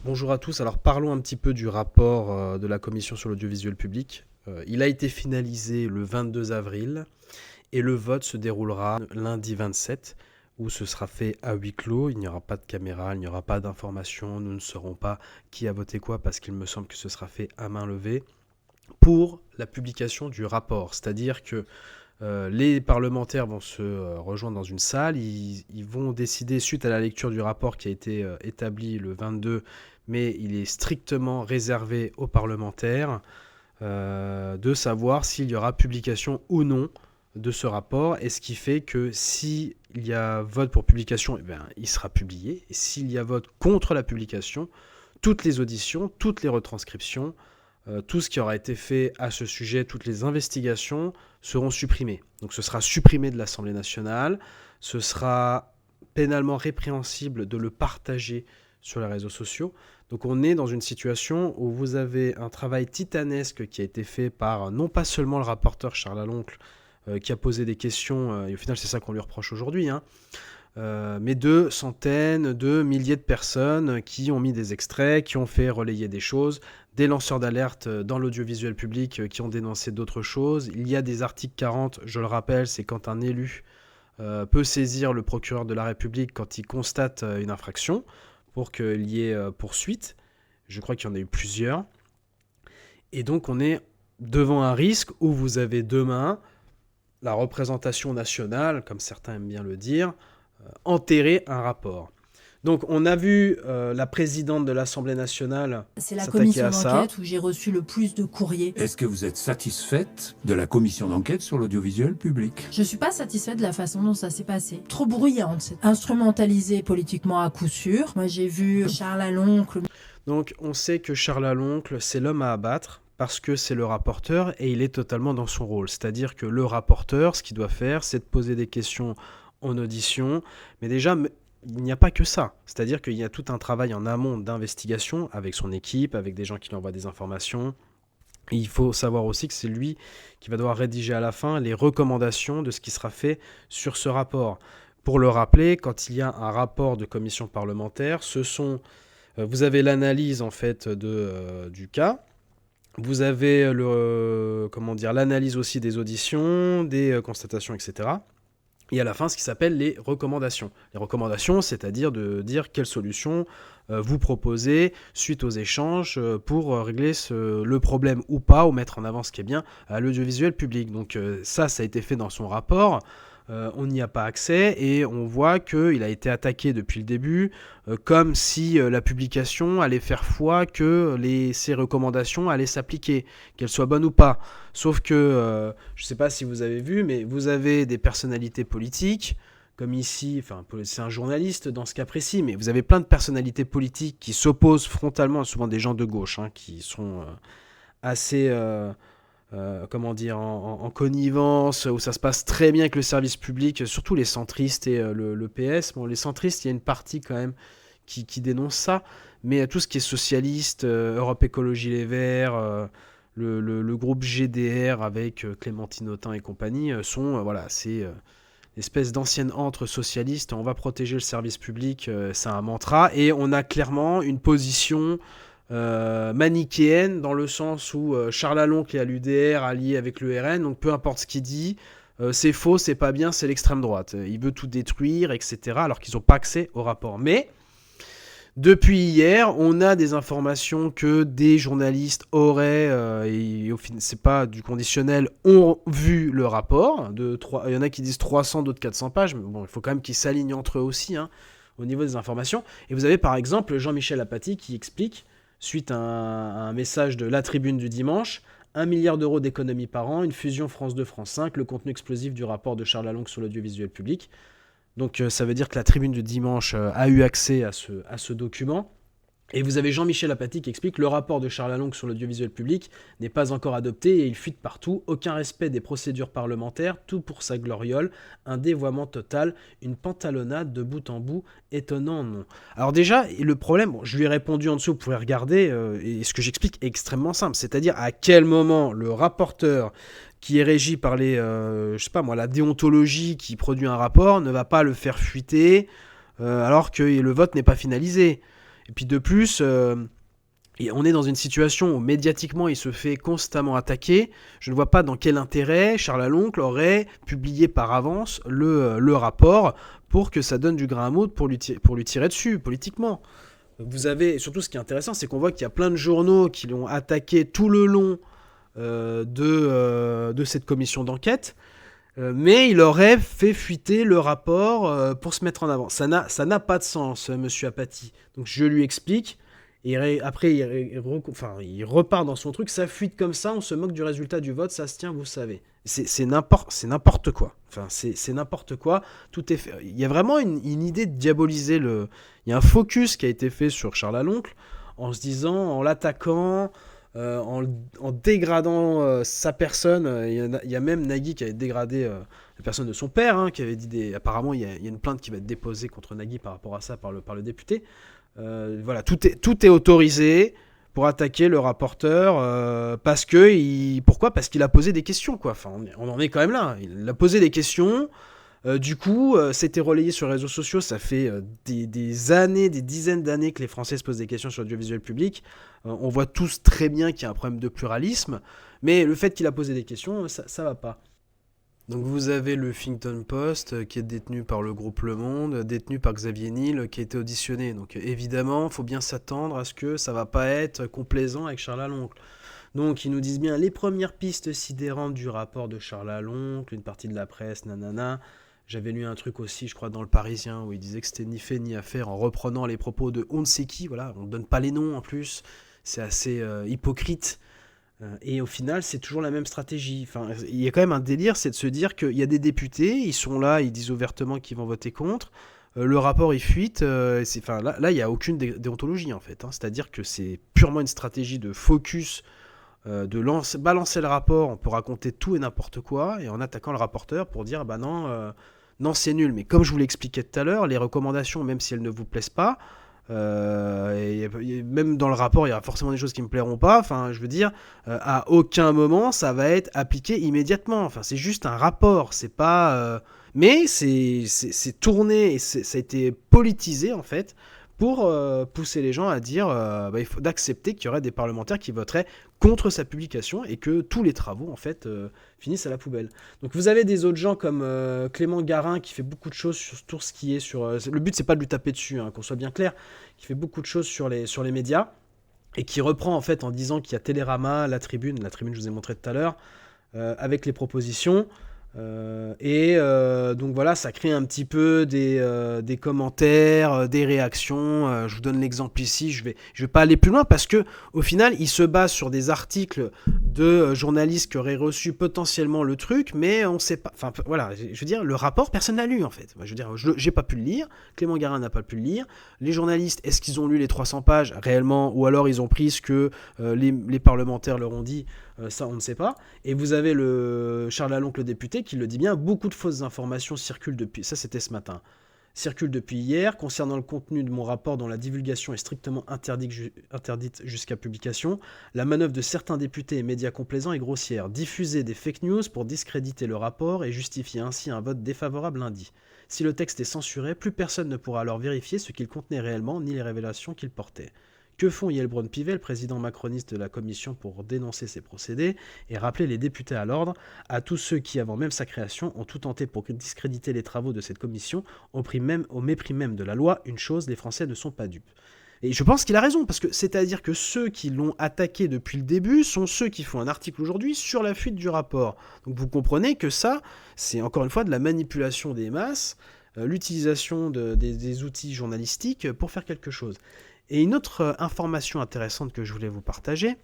Bonjour à tous. Alors parlons un petit peu du rapport de la Commission sur l'audiovisuel public. Il a été finalisé le 22 avril et le vote se déroulera lundi 27 où ce sera fait à huis clos. Il n'y aura pas de caméra, il n'y aura pas d'informations. Nous ne saurons pas qui a voté quoi parce qu'il me semble que ce sera fait à main levée pour la publication du rapport. C'est-à-dire que les parlementaires vont se rejoindre dans une salle, ils vont décider, suite à la lecture du rapport qui a été établi le 22, mais il est strictement réservé aux parlementaires, de savoir s'il y aura publication ou non de ce rapport, et ce qui fait que s'il y a vote pour publication, eh bien, il sera publié, et s'il y a vote contre la publication, toutes les auditions, toutes les retranscriptions, tout ce qui aura été fait à ce sujet, toutes les investigations seront supprimées. Donc ce sera supprimé de l'Assemblée nationale, ce sera pénalement répréhensible de le partager sur les réseaux sociaux. Donc on est dans une situation où vous avez un travail titanesque qui a été fait par non pas seulement le rapporteur Charles Aloncle, qui a posé des questions, et au final c'est ça qu'on lui reproche aujourd'hui, hein, mais de centaines, de milliers de personnes qui ont mis des extraits, qui ont fait relayer des choses, des lanceurs d'alerte dans l'audiovisuel public qui ont dénoncé d'autres choses. Il y a des articles 40, je le rappelle, c'est quand un élu peut saisir le procureur de la République quand il constate une infraction pour qu'il y ait poursuite. Je crois qu'il y en a eu plusieurs. Et donc on est devant un risque où vous avez demain la représentation nationale, comme certains aiment bien le dire, enterrer un rapport. Donc on a vu la présidente de l'Assemblée nationale C'est la s'attaquer commission à ça. d'enquête où j'ai reçu le plus de courriers. Est-ce que vous êtes satisfaite de la commission d'enquête sur l'audiovisuel public? Je suis pas satisfaite de la façon dont ça s'est passé. Trop bruyante, c'est instrumentalisé politiquement à coup sûr. Moi j'ai vu Charles Aloncle. Donc on sait que Charles Aloncle, c'est l'homme à abattre parce que c'est le rapporteur et il est totalement dans son rôle. C'est-à-dire que le rapporteur, ce qu'il doit faire, c'est de poser des questions en audition. Mais déjà, il n'y a pas que ça. C'est-à-dire qu'il y a tout un travail en amont d'investigation avec son équipe, avec des gens qui lui envoient des informations. Et il faut savoir aussi que c'est lui qui va devoir rédiger à la fin les recommandations de ce qui sera fait sur ce rapport. Pour le rappeler, quand il y a un rapport de commission parlementaire, vous avez l'analyse en fait du cas. Vous avez l'analyse aussi des auditions, des constatations, etc. Et à la fin, ce qui s'appelle les recommandations. Les recommandations, c'est-à-dire de dire quelles solutions vous proposez suite aux échanges pour régler le problème ou pas, ou mettre en avant ce qui est bien à l'audiovisuel public. Donc ça a été fait dans son rapport. On n'y a pas accès et on voit qu'il a été attaqué depuis le début comme si la publication allait faire foi que ces recommandations allaient s'appliquer, qu'elles soient bonnes ou pas. Sauf que, je ne sais pas si vous avez vu, mais vous avez des personnalités politiques, comme ici, enfin c'est un journaliste dans ce cas précis, mais vous avez plein de personnalités politiques qui s'opposent frontalement, souvent des gens de gauche, hein, qui sont assez... en connivence, où ça se passe très bien avec le service public, surtout les centristes et le PS. Bon, les centristes, il y a une partie quand même qui dénonce ça, mais tout ce qui est socialiste, Europe Écologie Les Verts, le groupe GDR avec Clémentine Autain et compagnie, c'est espèce d'ancienne antre socialiste. On va protéger le service public, c'est un mantra, et on a clairement une position manichéenne dans le sens où Charles Aloncle est à l'UDR allié avec le RN, donc peu importe ce qu'il dit, c'est faux, c'est pas bien, c'est l'extrême droite. Il veut tout détruire, etc. alors qu'ils n'ont pas accès au rapport. Mais depuis hier, on a des informations que des journalistes auraient, et au final, c'est pas du conditionnel, ont vu le rapport. Il y en a qui disent 300, d'autres 400 pages, mais bon, il faut quand même qu'ils s'alignent entre eux aussi, hein, au niveau des informations. Et vous avez par exemple Jean-Michel Apathy qui explique, suite à un message de La Tribune du dimanche, 1 milliard d'euros d'économies par an, une fusion France 2, France 5, le contenu explosif du rapport de Charles Aloncle sur l'audiovisuel public. Donc ça veut dire que La Tribune du dimanche a eu accès à ce document. Et vous avez Jean-Michel Apathy qui explique le rapport de Charles Aloncle sur l'audiovisuel public n'est pas encore adopté et il fuite partout. Aucun respect des procédures parlementaires, tout pour sa gloriole, un dévoiement total, une pantalonnade de bout en bout, étonnant non. Alors déjà, le problème, je lui ai répondu en dessous, vous pouvez regarder, et ce que j'explique est extrêmement simple, c'est-à-dire à quel moment le rapporteur qui est régi par la déontologie qui produit un rapport ne va pas le faire fuiter alors que le vote n'est pas finalisé. Et puis de plus, on est dans une situation où médiatiquement il se fait constamment attaquer. Je ne vois pas dans quel intérêt Charles Aloncle aurait publié par avance le rapport pour que ça donne du grain à moudre pour lui tirer dessus politiquement. Vous avez, surtout ce qui est intéressant, c'est qu'on voit qu'il y a plein de journaux qui l'ont attaqué tout le long de cette commission d'enquête, mais il aurait fait fuiter le rapport pour se mettre en avant. Ça n'a pas de sens, monsieur Apathy. Donc je lui explique. Après, il repart dans son truc, ça fuite comme ça, on se moque du résultat du vote, ça se tient, vous savez. C'est n'importe quoi. Enfin, c'est n'importe quoi. Tout est fait. Il y a vraiment une idée de diaboliser le... Il y a un focus qui a été fait sur Charles Aloncle en se disant, en l'attaquant, en dégradant sa personne. Il y a même Nagui qui avait dégradé la personne de son père, hein, qui avait dit apparemment, il y a une plainte qui va être déposée contre Nagui par rapport à ça par le député. Voilà, tout est autorisé pour attaquer le rapporteur pourquoi ? Parce qu'il a posé des questions, quoi. Enfin, on en est quand même là. Il a posé des questions. Du coup, c'était relayé sur les réseaux sociaux. Ça fait des années, des dizaines d'années que les Français se posent des questions sur l'audiovisuel public. On voit tous très bien qu'il y a un problème de pluralisme. Mais le fait qu'il a posé des questions, ça va pas. Donc vous avez le Huffington Post qui est détenu par le groupe Le Monde, détenu par Xavier Niel qui a été auditionné. Donc évidemment, il faut bien s'attendre à ce que ça va pas être complaisant avec Charles Aloncle. Donc ils nous disent bien les premières pistes sidérantes du rapport de Charles Aloncle, une partie de la presse, nanana. J'avais lu un truc aussi, je crois, dans Le Parisien, où il disait que c'était ni fait ni à faire en reprenant les propos de on ne sait qui, voilà, on ne donne pas les noms en plus, c'est assez hypocrite. Et au final, c'est toujours la même stratégie. Enfin, il y a quand même un délire, c'est de se dire qu'il y a des députés, ils sont là, ils disent ouvertement qu'ils vont voter contre. Le rapport, il fuite. Là, il n'y a aucune déontologie, en fait. Hein. C'est-à-dire que c'est purement une stratégie de focus, balancer le rapport. On peut raconter tout et n'importe quoi, et en attaquant le rapporteur pour dire, bah non, non, c'est nul. Mais comme je vous l'expliquais tout à l'heure, les recommandations, même si elles ne vous plaisent pas, même dans le rapport il y aura forcément des choses qui me plairont pas, enfin je veux dire à aucun moment ça va être appliqué immédiatement, enfin c'est juste un rapport, c'est pas mais c'est tourné et ça a été politisé en fait pour pousser les gens à dire il faut d'accepter qu'il y aurait des parlementaires qui voteraient contre sa publication et que tous les travaux en fait finissent à la poubelle. Donc vous avez des autres gens comme Clément Garin qui fait beaucoup de choses sur tout ce qui est sur... le but c'est pas de lui taper dessus, hein, qu'on soit bien clair, qui fait beaucoup de choses sur les médias et qui reprend en fait en disant qu'il y a Télérama, la tribune je vous ai montré tout à l'heure, avec les propositions. Donc voilà, ça crée un petit peu des commentaires, des réactions. Je vous donne l'exemple ici, je vais pas aller plus loin parce que au final, il se base sur des articles de journalistes qui auraient reçu potentiellement le truc, mais on sait pas. Enfin voilà, je veux dire, le rapport, personne n'a lu en fait. Je veux dire, j'ai pas pu le lire, Clément Garin n'a pas pu le lire. Les journalistes, est-ce qu'ils ont lu les 300 pages réellement, ou alors ils ont pris ce que les parlementaires leur ont dit? Ça, on ne sait pas. Et vous avez le Charles Aloncle, le député, qui le dit bien. Beaucoup de fausses informations circulent depuis... Ça, c'était ce matin. Circulent depuis hier concernant le contenu de mon rapport dont la divulgation est strictement interdite jusqu'à publication. La manœuvre de certains députés et médias complaisants est grossière. Diffuser des fake news pour discréditer le rapport et justifier ainsi un vote défavorable lundi. Si le texte est censuré, plus personne ne pourra alors vérifier ce qu'il contenait réellement ni les révélations qu'il portait. Que font Yael Braun-Pivet, le président macroniste de la commission, pour dénoncer ces procédés et rappeler les députés à l'ordre, à tous ceux qui, avant même sa création, ont tout tenté pour discréditer les travaux de cette commission, au mépris même de la loi? Une chose, les Français ne sont pas dupes. Et je pense qu'il a raison, parce que c'est-à-dire que ceux qui l'ont attaqué depuis le début sont ceux qui font un article aujourd'hui sur la fuite du rapport. Donc vous comprenez que ça, c'est encore une fois de la manipulation des masses, l'utilisation des outils journalistiques pour faire quelque chose. Et une autre information intéressante que je voulais vous partager,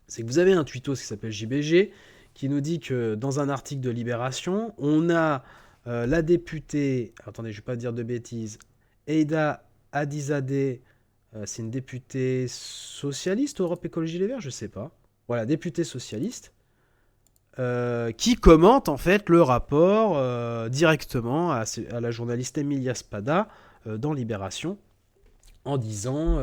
c'est que vous avez un tweetos qui s'appelle JBG, qui nous dit que dans un article de Libération, on a la députée, attendez, je ne vais pas dire de bêtises, Aïda Hadizadeh, c'est une députée socialiste, Europe Écologie Les Verts, je ne sais pas. Voilà, députée socialiste, qui commente en fait le rapport directement à la journaliste Emilia Spada dans Libération, en disant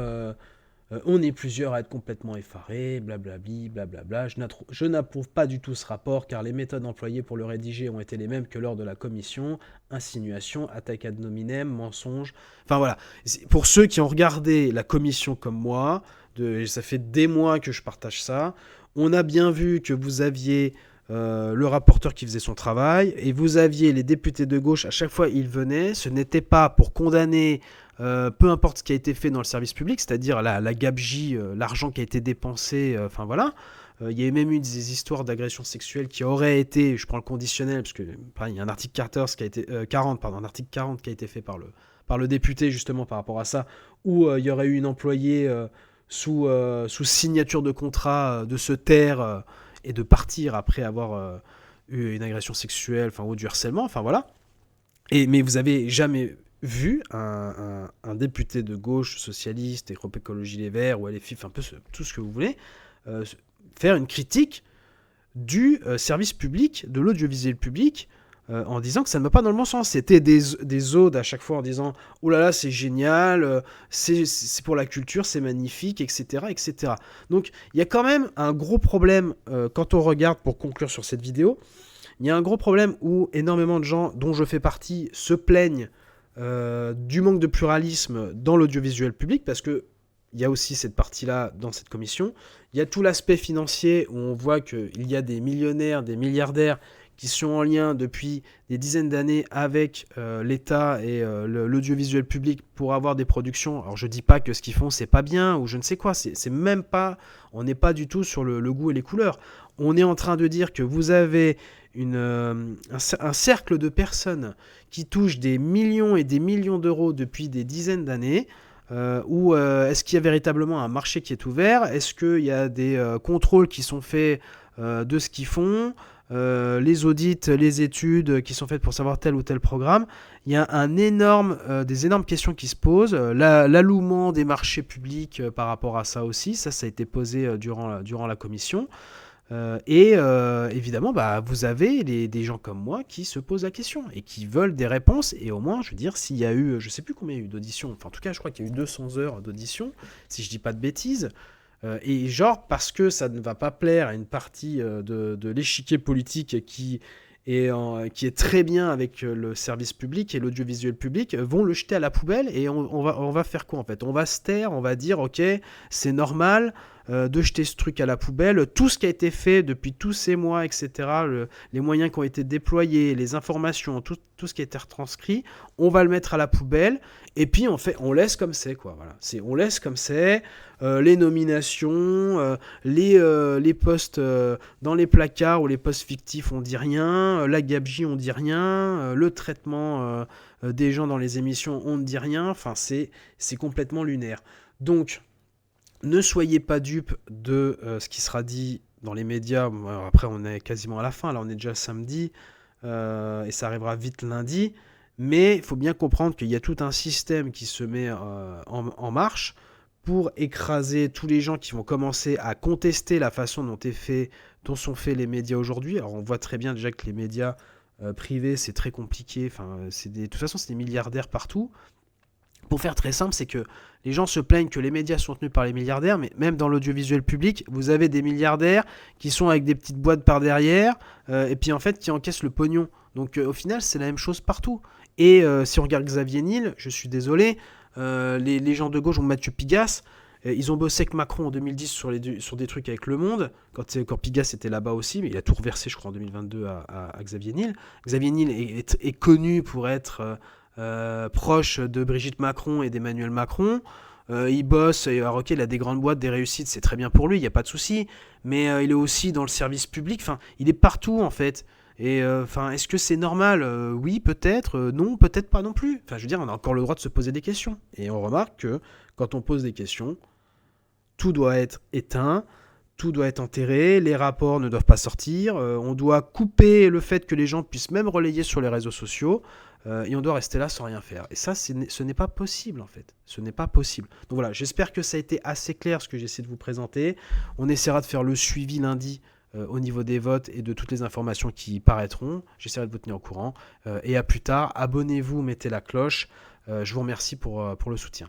On est plusieurs à être complètement effarés, blablabli, blablabla. Je n'approuve pas du tout ce rapport car les méthodes employées pour le rédiger ont été les mêmes que lors de la commission. Insinuation, attaque ad nominem, mensonge. Enfin voilà. Pour ceux qui ont regardé la commission comme moi, ça fait des mois que je partage ça, on a bien vu que vous aviez le rapporteur qui faisait son travail et vous aviez les députés de gauche, à chaque fois ils venaient, ce n'était pas pour condamner peu importe ce qui a été fait dans le service public, c'est-à-dire la gabegie, l'argent qui a été dépensé, enfin voilà. Il y a même eu des histoires d'agression sexuelle qui auraient été, je prends le conditionnel, parce que il y a un article 14 qui a été, 40, pardon, un article 40 qui a été fait par le député justement par rapport à ça, où il y aurait eu une employée sous signature de contrat de se taire et de partir après avoir eu une agression sexuelle, enfin, ou du harcèlement, enfin voilà. Mais vous avez jamais vu un député de gauche, socialiste, Europe Écologie Les Verts, ou LFI, enfin un peu tout ce que vous voulez, faire une critique du service public, de l'audiovisuel public, en disant que ça ne va pas dans le bon sens. C'était des odes à chaque fois en disant « Oh là là, c'est génial, c'est pour la culture, c'est magnifique, etc. etc. » Donc, il y a quand même un gros problème, quand on regarde, pour conclure sur cette vidéo, il y a un gros problème où énormément de gens, dont je fais partie, se plaignent du manque de pluralisme dans l'audiovisuel public, parce que il y a aussi cette partie-là dans cette commission. Il y a tout l'aspect financier où on voit qu'il y a des millionnaires, des milliardaires qui sont en lien depuis des dizaines d'années avec l'État et l'audiovisuel public pour avoir des productions. Alors je dis pas que ce qu'ils font c'est pas bien ou je ne sais quoi, c'est même pas, on n'est pas du tout sur le goût et les couleurs. On est en train de dire que vous avez un cercle de personnes qui touchent des millions et des millions d'euros depuis des dizaines d'années. Ou est-ce qu'il y a véritablement un marché qui est ouvert? Est-ce qu'il y a des contrôles qui sont faits de ce qu'ils font? Les audits, les études qui sont faites pour savoir tel ou tel programme? Il y a des énormes questions qui se posent. L'allouement des marchés publics par rapport à ça aussi, ça a été posé durant la commission. Évidemment, vous avez des gens comme moi qui se posent la question et qui veulent des réponses. Et au moins, je veux dire, s'il y a eu, je sais plus combien il y a eu d'auditions, enfin en tout cas, je crois qu'il y a eu 200 heures d'audition, si je dis pas de bêtises. Et genre, parce que ça ne va pas plaire à une partie de l'échiquier politique qui est très bien avec le service public et l'audiovisuel public, vont le jeter à la poubelle. Et on va faire quoi en fait? On va se taire, on va dire ok, c'est normal de jeter ce truc à la poubelle. Tout ce qui a été fait depuis tous ces mois, etc., les moyens qui ont été déployés, les informations, tout ce qui a été retranscrit, on va le mettre à la poubelle. Et puis on laisse comme c'est, quoi. Voilà. On laisse comme c'est. Les nominations, les postes dans les placards ou les postes fictifs, on dit rien. La gabegie, on dit rien. Le traitement des gens dans les émissions, on ne dit rien. Enfin, c'est complètement lunaire. Donc, ne soyez pas dupes de ce qui sera dit dans les médias. Alors après, on est quasiment à la fin. Là, on est déjà samedi et ça arrivera vite lundi. Mais il faut bien comprendre qu'il y a tout un système qui se met en marche pour écraser tous les gens qui vont commencer à contester la façon dont sont faits les médias aujourd'hui. Alors on voit très bien déjà que les médias privés, c'est très compliqué. Enfin, de toute façon, c'est des milliardaires partout. Pour faire très simple, c'est que les gens se plaignent que les médias sont tenus par les milliardaires, mais même dans l'audiovisuel public, vous avez des milliardaires qui sont avec des petites boîtes par derrière, et puis en fait qui encaissent le pognon. Donc au final, c'est la même chose partout. Et si on regarde Xavier Niel, je suis désolé, les gens de gauche ont Mathieu Pigasse, ils ont bossé avec Macron en 2010 sur des trucs avec Le Monde, quand Pigasse était là-bas aussi, mais il a tout reversé, je crois, en 2022 à Xavier Niel. Xavier Niel est connu pour être proche de Brigitte Macron et d'Emmanuel Macron. Il bosse, alors ok, il a des grandes boîtes, des réussites, c'est très bien pour lui, il n'y a pas de souci, mais il est aussi dans le service public, enfin, il est partout en fait. Et est-ce que c'est normal? Oui, peut-être, non, peut-être pas non plus. Enfin, je veux dire, on a encore le droit de se poser des questions. Et on remarque que quand on pose des questions, tout doit être éteint, tout doit être enterré, les rapports ne doivent pas sortir, on doit couper le fait que les gens puissent même relayer sur les réseaux sociaux, et on doit rester là sans rien faire. Et ça, ce n'est pas possible, en fait. Ce n'est pas possible. Donc voilà, j'espère que ça a été assez clair ce que j'essaie de vous présenter. On essaiera de faire le suivi lundi au niveau des votes et de toutes les informations qui paraîtront. J'essaierai de vous tenir au courant. Et à plus tard, abonnez-vous, mettez la cloche. Je vous remercie pour le soutien.